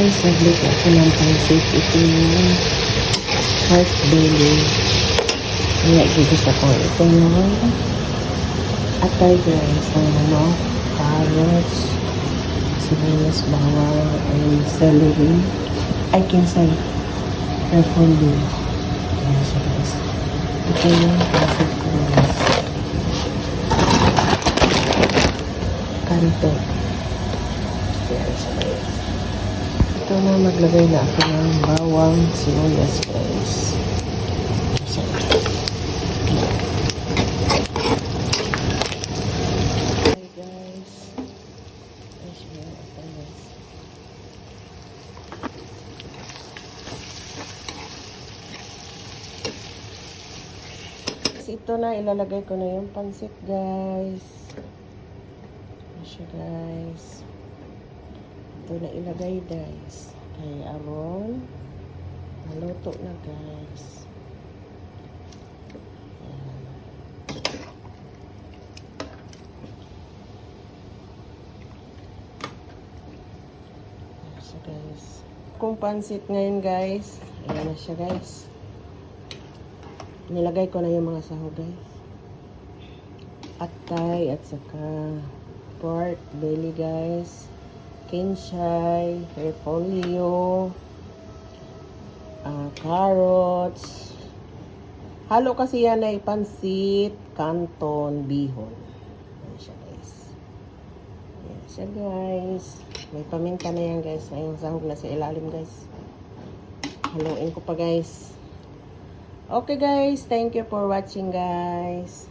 guys, nagluto ako ng pansit. Ito yung heart belly. Kaya gusto ko ito yung atay guys. Ang carrots, sibuyas, bawang, and celery. I can say repolyo. Ayan siya guys. Ito yung pansit ko guys. Kanto. Ayan siya guys. Ito na, maglagay na ako ng bawang, sibuyas guys. So, okay guys. Guys, meron ako guys. Ito na, ilalagay ko na yung pansit guys. Ayan guys. Ito na ilagay guys. Okay, aron. Naluto na guys. Ayan. Ayan siya guys. Kung pansit ngayon guys. Ayan na siya guys. Nilagay ko na yung mga sahog guys. Atay at saka pork belly guys. Kinshay, repolyo, carrots. Halo kasi yan ay pansit, canton, bihon. Ayan siya guys. Ayan siya guys. May paminta na yan guys. Ayun sahog na sa ilalim guys. Haluin ko pa guys. Okay guys, thank you for watching guys.